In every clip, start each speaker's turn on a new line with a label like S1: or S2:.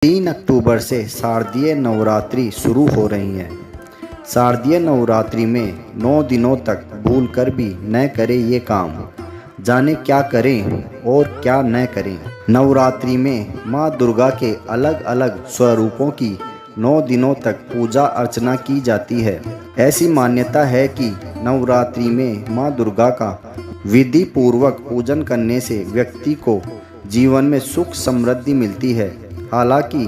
S1: 3 अक्टूबर से शारदीय नवरात्रि शुरू हो रही है। शारदीय नवरात्रि में 9 दिनों तक भूल कर भी न करें ये काम, जाने क्या करें और क्या न करें। नवरात्रि में माँ दुर्गा के अलग अलग स्वरूपों की 9 दिनों तक पूजा अर्चना की जाती है। ऐसी मान्यता है कि नवरात्रि में माँ दुर्गा का विधि पूर्वक पूजन करने से व्यक्ति को जीवन में सुख समृद्धि मिलती है। हालांकि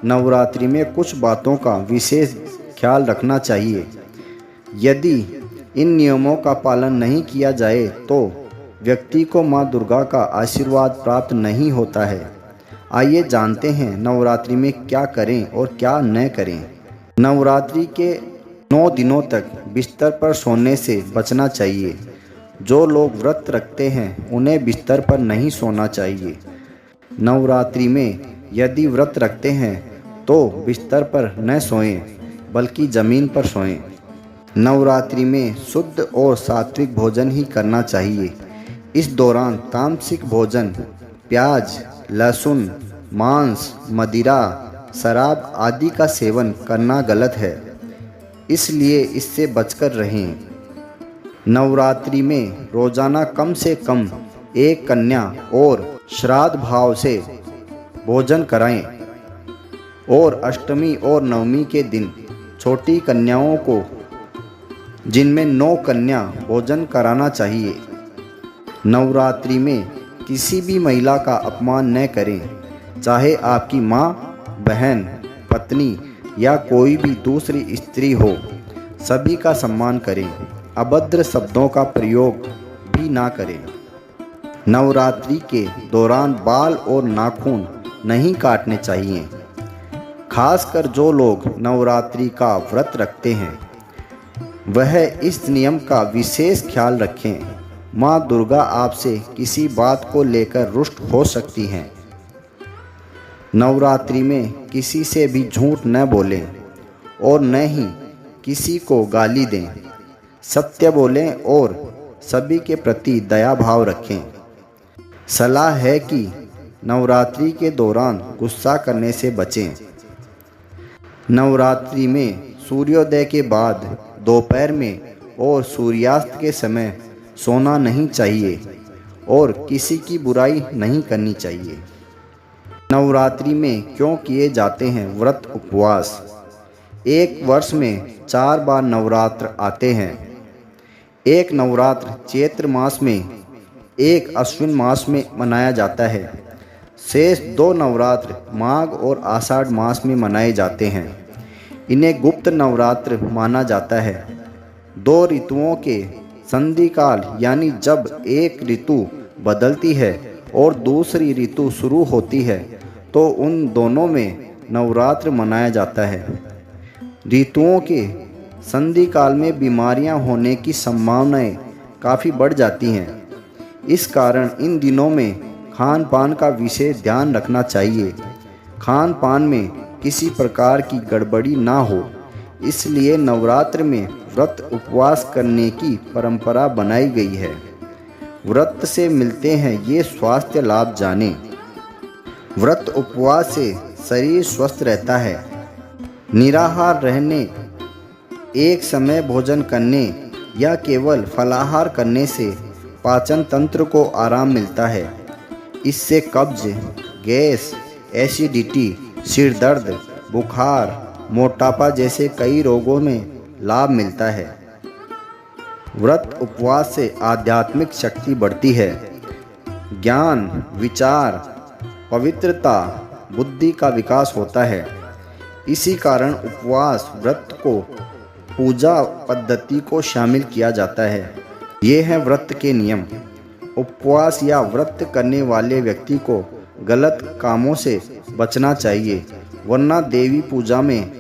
S1: नवरात्रि में कुछ बातों का विशेष ख्याल रखना चाहिए। यदि इन नियमों का पालन नहीं किया जाए तो व्यक्ति को माँ दुर्गा का आशीर्वाद प्राप्त नहीं होता है। आइए जानते हैं नवरात्रि में क्या करें और क्या न करें। नवरात्रि के 9 दिनों तक बिस्तर पर सोने से बचना चाहिए। जो लोग व्रत रखते हैं उन्हें बिस्तर पर नहीं सोना चाहिए। नवरात्रि में यदि व्रत रखते हैं तो बिस्तर पर न सोएं बल्कि ज़मीन पर सोएं। नवरात्रि में शुद्ध और सात्विक भोजन ही करना चाहिए। इस दौरान तामसिक भोजन, प्याज, लहसुन, मांस, मदिरा, शराब आदि का सेवन करना गलत है, इसलिए इससे बचकर रहें। नवरात्रि में रोज़ाना कम से कम एक कन्या और श्राद्ध भाव से भोजन कराएं और अष्टमी और नवमी के दिन छोटी कन्याओं को, जिनमें 9 कन्या, भोजन कराना चाहिए। नवरात्रि में किसी भी महिला का अपमान न करें, चाहे आपकी माँ, बहन, पत्नी या कोई भी दूसरी स्त्री हो। सभी का सम्मान करें। अभद्र शब्दों का प्रयोग भी ना करें। नवरात्रि के दौरान बाल और नाखून नहीं काटने चाहिए। खासकर जो लोग नवरात्रि का व्रत रखते हैं वह इस नियम का विशेष ख्याल रखें। माँ दुर्गा आपसे किसी बात को लेकर रुष्ट हो सकती हैं। नवरात्रि में किसी से भी झूठ न बोलें और न ही किसी को गाली दें। सत्य बोलें और सभी के प्रति दया भाव रखें। सलाह है कि नवरात्रि के दौरान गुस्सा करने से बचें। नवरात्रि में सूर्योदय के बाद दोपहर में और सूर्यास्त के समय सोना नहीं चाहिए और किसी की बुराई नहीं करनी चाहिए। नवरात्रि में क्यों किए जाते हैं व्रत उपवास? एक वर्ष में 4 बार नवरात्र आते हैं। एक नवरात्र चैत्र मास में, एक अश्विन मास में मनाया जाता है। शेष 2 नवरात्र माघ और आषाढ़ मास में मनाए जाते हैं। इन्हें गुप्त नवरात्र माना जाता है। 2 ऋतुओं के संधि काल, यानी जब एक ऋतु बदलती है और दूसरी ऋतु शुरू होती है तो उन दोनों में नवरात्र मनाया जाता है। ऋतुओं के संधि काल में बीमारियां होने की संभावनाएं काफ़ी बढ़ जाती हैं। इस कारण इन दिनों में खान पान का विशेष ध्यान रखना चाहिए। खान पान में किसी प्रकार की गड़बड़ी ना हो, इसलिए नवरात्र में व्रत उपवास करने की परंपरा बनाई गई है। व्रत से मिलते हैं ये स्वास्थ्य लाभ जानें। व्रत उपवास से शरीर स्वस्थ रहता है। निराहार रहने, एक समय भोजन करने या केवल फलाहार करने से पाचन तंत्र को आराम मिलता है। इससे कब्ज, गैस, एसिडिटी, सिर दर्द, बुखार, मोटापा जैसे कई रोगों में लाभ मिलता है। व्रत उपवास से आध्यात्मिक शक्ति बढ़ती है। ज्ञान, विचार, पवित्रता, बुद्धि का विकास होता है। इसी कारण उपवास व्रत को पूजा पद्धति को शामिल किया जाता है। ये हैं व्रत के नियम। उपवास या व्रत करने वाले व्यक्ति को गलत कामों से बचना चाहिए, वरना देवी पूजा में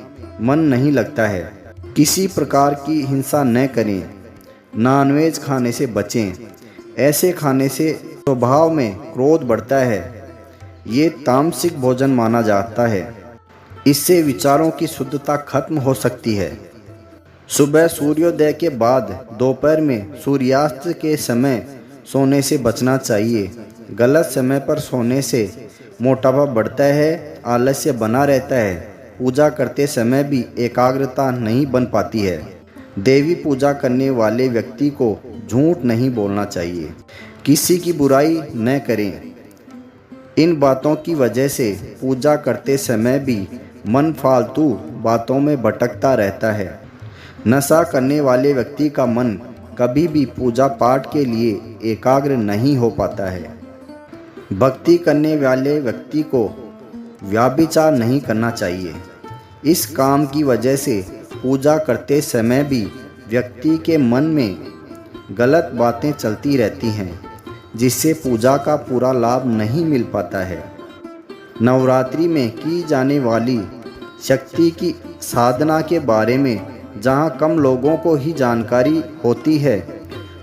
S1: मन नहीं लगता है। किसी प्रकार की हिंसा न करें। नॉनवेज खाने से बचें। ऐसे खाने से स्वभाव में क्रोध बढ़ता है। ये तामसिक भोजन माना जाता है। इससे विचारों की शुद्धता खत्म हो सकती है। सुबह सूर्योदय के बाद दोपहर में सूर्यास्त के समय सोने से बचना चाहिए। गलत समय पर सोने से मोटापा बढ़ता है, आलस्य बना रहता है। पूजा करते समय भी एकाग्रता नहीं बन पाती है। देवी पूजा करने वाले व्यक्ति को झूठ नहीं बोलना चाहिए। किसी की बुराई न करें। इन बातों की वजह से पूजा करते समय भी मन फालतू बातों में भटकता रहता है। नशा करने वाले व्यक्ति का मन कभी भी पूजा पाठ के लिए एकाग्र नहीं हो पाता है। भक्ति करने वाले व्यक्ति को व्यभिचार नहीं करना चाहिए। इस काम की वजह से पूजा करते समय भी व्यक्ति के मन में गलत बातें चलती रहती हैं, जिससे पूजा का पूरा लाभ नहीं मिल पाता है। नवरात्रि में की जाने वाली शक्ति की साधना के बारे में जहाँ कम लोगों को ही जानकारी होती है,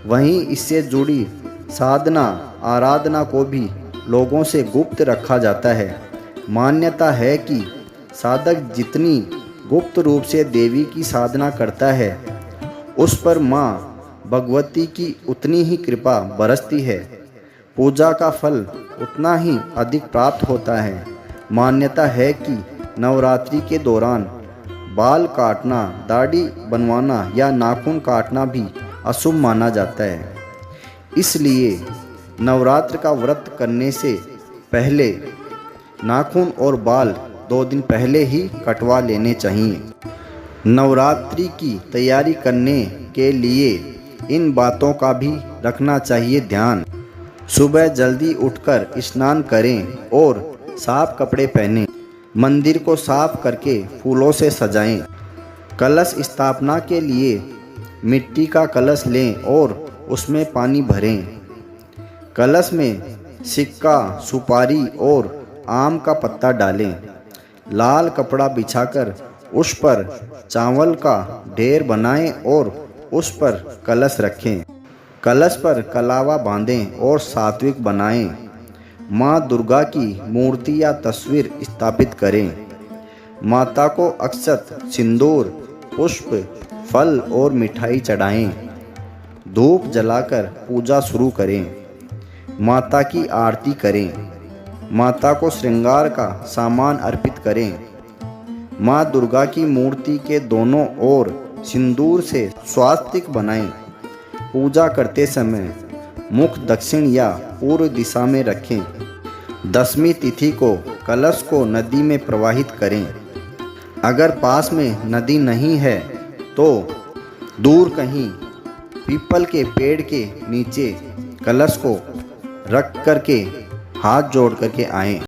S1: वहीं इससे जुड़ी साधना आराधना को भी लोगों से गुप्त रखा जाता है। मान्यता है कि साधक जितनी गुप्त रूप से देवी की साधना करता है, उस पर माँ भगवती की उतनी ही कृपा बरसती है। पूजा का फल उतना ही अधिक प्राप्त होता है। मान्यता है कि नवरात्रि के दौरान बाल काटना, दाढ़ी बनवाना या नाखून काटना भी अशुभ माना जाता है। इसलिए नवरात्र का व्रत करने से पहले नाखून और बाल 2 दिन पहले ही कटवा लेने चाहिए। नवरात्रि की तैयारी करने के लिए इन बातों का भी रखना चाहिए ध्यान। सुबह जल्दी उठकर स्नान करें और साफ कपड़े पहनें। मंदिर को साफ करके फूलों से सजाएं। कलश स्थापना के लिए मिट्टी का कलश लें और उसमें पानी भरें। कलश में सिक्का, सुपारी और आम का पत्ता डालें। लाल कपड़ा बिछाकर उस पर चावल का ढेर बनाएं और उस पर कलश रखें। कलश पर कलावा बांधें और सात्विक बनाएं। माँ दुर्गा की मूर्ति या तस्वीर स्थापित करें। माता को अक्षत, सिंदूर, पुष्प, फल और मिठाई चढ़ाएं। धूप जलाकर पूजा शुरू करें। माता की आरती करें। माता को श्रृंगार का सामान अर्पित करें। माँ दुर्गा की मूर्ति के दोनों ओर सिंदूर से स्वास्तिक बनाएं। पूजा करते समय मुख दक्षिण या पूर्व दिशा में रखें। 10वीं तिथि को कलश को नदी में प्रवाहित करें। अगर पास में नदी नहीं है तो दूर कहीं पीपल के पेड़ के नीचे कलश को रख करके हाथ जोड़ करके आएं।